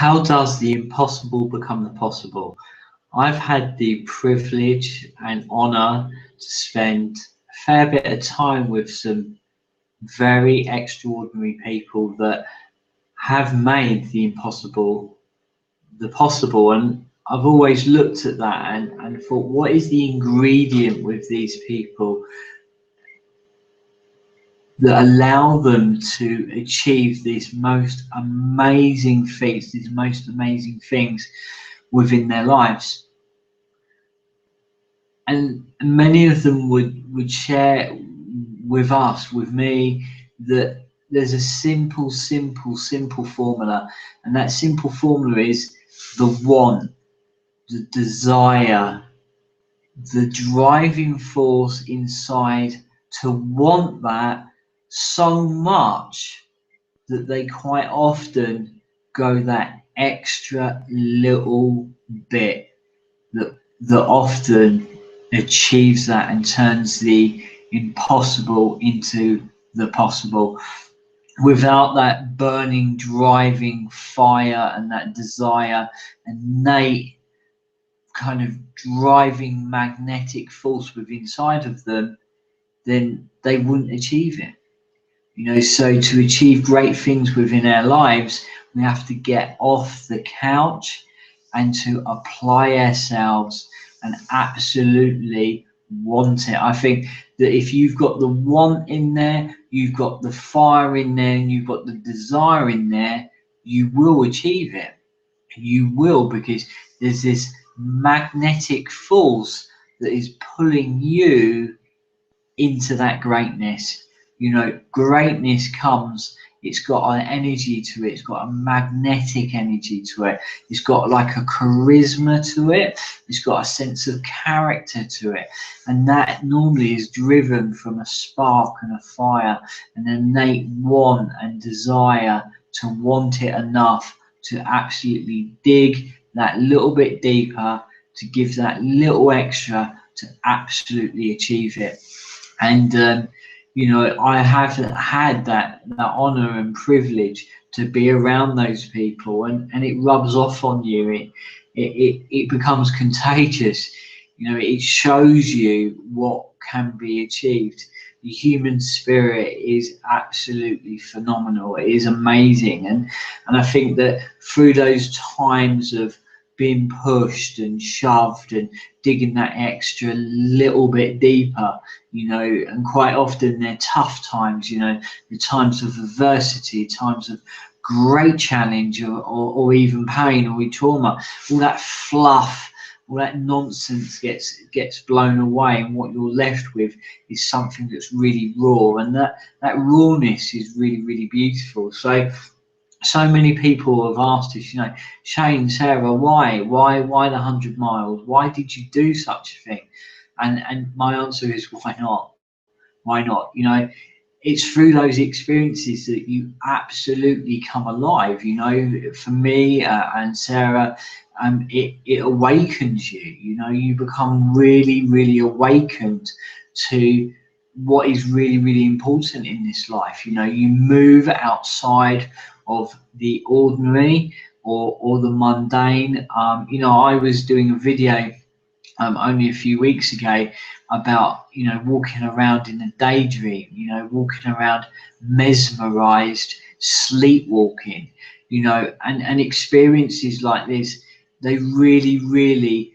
How does the impossible become the possible? I've had the privilege and honour to spend a fair bit of time with some very extraordinary people that have made the impossible the possible. And I've always looked at that and thought, what is the ingredient with these people that allow them to achieve these most amazing feats, these most amazing things within their lives? And many of them would share with us, with me, that there's a simple formula, and that simple formula is the want, the desire, the driving force inside to want that so much that they quite often go that extra little bit that often achieves that and turns the impossible into the possible. Without that burning, driving fire and that desire, innate kind of driving magnetic force within inside of them, then they wouldn't achieve it. So to achieve great things within our lives, we have to get off the couch and to apply ourselves and absolutely want it. I think that if you've got the want in there, you've got the fire in there, and you've got the desire in there, you will achieve it. You will, because there's this magnetic force that is pulling you into that greatness. Greatness comes, it's got an energy to it, it's got a magnetic energy to it, it's got like a charisma to it, it's got a sense of character to it, and that normally is driven from a spark and a fire, an innate want and desire to want it enough to absolutely dig that little bit deeper, to give that little extra to absolutely achieve it. And I have had that honor and privilege to be around those people, and it rubs off on you. It becomes contagious. It shows you what can be achieved. The human spirit is absolutely phenomenal. It is amazing, and I think that through those times of being pushed and shoved and digging that extra little bit deeper, and quite often they're tough times, the times of adversity, times of great challenge, or even pain or trauma, all that fluff, all that nonsense gets blown away, and what you're left with is something that's really raw, and that rawness is really beautiful. So many people have asked us, Shane, Sarah, why the 100 miles? Why did you do such a thing? And my answer is, why not? Why not? It's through those experiences that you absolutely come alive. For me and Sarah, it awakens you. You become really awakened to what is really important in this life. You move outside of the ordinary or the mundane. I was doing a video only a few weeks ago about walking around in a daydream, walking around mesmerized, sleepwalking, and experiences like this, they really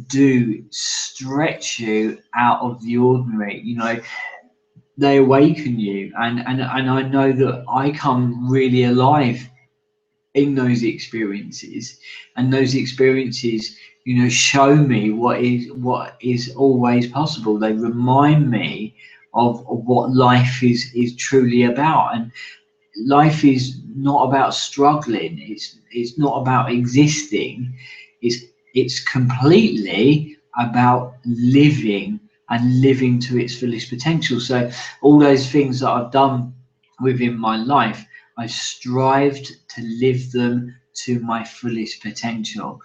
do stretch you out of the ordinary. They awaken you, and I know that I come really alive in those experiences, and those experiences show me what is always possible. They remind me of what life is truly about, and life is not about struggling, it's not about existing, it's completely about living, and living to its fullest potential. So all those things that I've done within my life, I strived to live them to my fullest potential.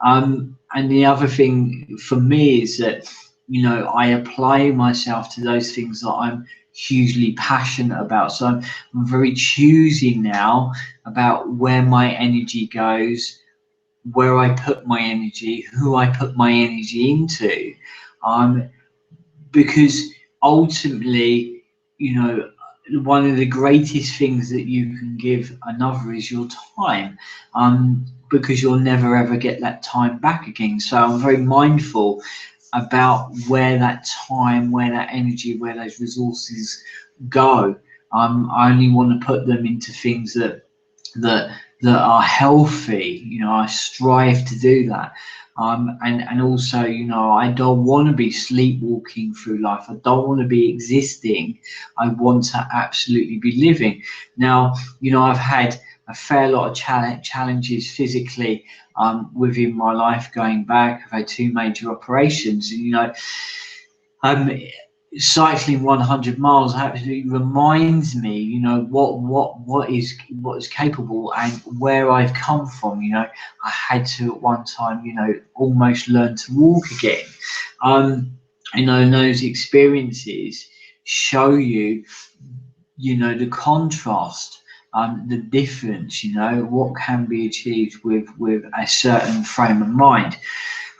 And the other thing for me is that I apply myself to those things that I'm hugely passionate about. So I'm very choosy now about where my energy goes, where I put my energy, who I put my energy into, because ultimately, you know, one of the greatest things that you can give another is your time, because you'll never ever get that time back again. So I'm very mindful about where that time, where that energy, where those resources go. I only want to put them into things that that are healthy. You know, I strive to do that. And also, you know, I don't want to be sleepwalking through life. I don't want to be existing. I want to absolutely be living. Now, you know, I've had a fair lot of challenges physically within my life going back. I've had 2 major operations, and you know, um, cycling 100 miles absolutely reminds me, you know, what is capable and where I've come from. You know, I had to at one time, you know, almost learn to walk again. You know, and those experiences show you, you know, the contrast, the difference, you know, what can be achieved with a certain frame of mind.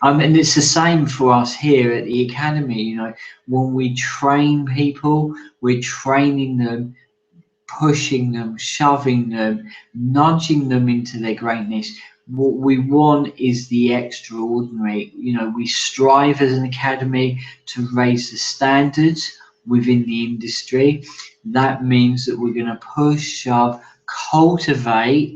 And it's the same for us here at the academy. You know, when we train people, we're training them, pushing them, shoving them, nudging them into their greatness. What we want is the extraordinary. You know, we strive as an academy to raise the standards within the industry. That means that we're going to push, shove, cultivate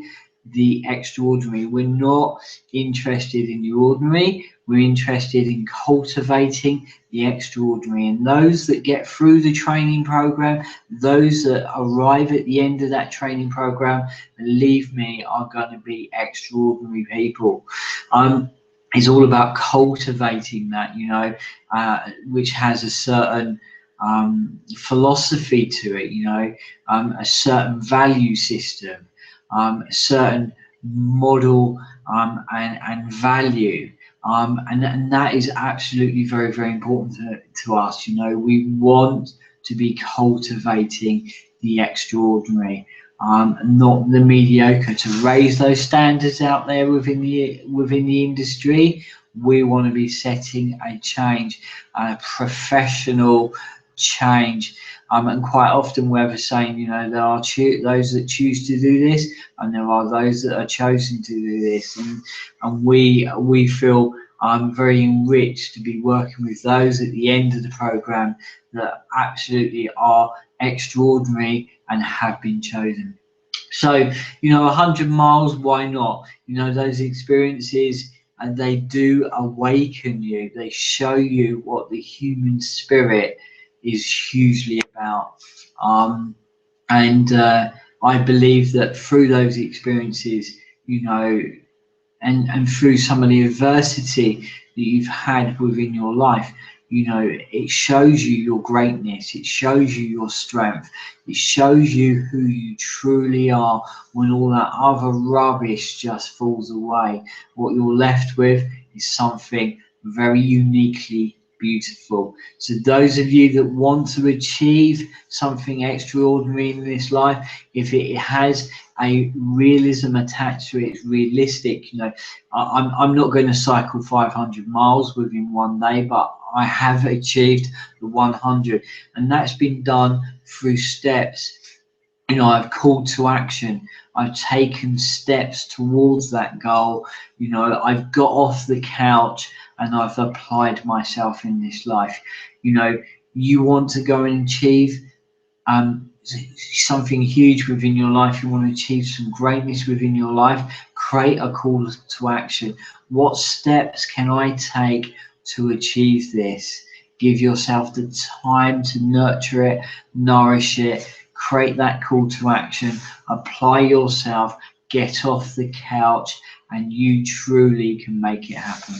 the extraordinary. We're not interested in the ordinary. We're interested in cultivating the extraordinary. And those that get through the training program, those that arrive at the end of that training program, believe me, are going to be extraordinary people. It's all about cultivating that, you know, which has a certain philosophy to it, you know, a certain value system, a certain model, and value. And that is absolutely very, very important to us. You know, we want to be cultivating the extraordinary, not the mediocre. To raise those standards out there within the industry, we want to be setting a change, a professional change. And quite often we have a saying, you know, there are those that choose to do this, and there are those that are chosen to do this. And we feel very enriched to be working with those at the end of the program that absolutely are extraordinary and have been chosen. So, you know, 100 miles, why not? You know, those experiences, and they do awaken you. They show you what the human spirit is hugely about. And I believe that through those experiences, you know, and through some of the adversity that you've had within your life, you know, it shows you your greatness, it shows you your strength, it shows you who you truly are when all that other rubbish just falls away. What you're left with is something very uniquely beautiful. So those of you that want to achieve something extraordinary in this life, if it has a realism attached to it, it's realistic. You know, I'm not going to cycle 500 miles within one day, but I have achieved the 100, and that's been done through steps. You know, I've called to action. I've taken steps towards that goal. You know, I've got off the couch and I've applied myself in this life. You know, you want to go and achieve something huge within your life, you want to achieve some greatness within your life, create a call to action. What steps can I take to achieve this? Give yourself the time to nurture it, nourish it, create that call to action, apply yourself, get off the couch, and you truly can make it happen.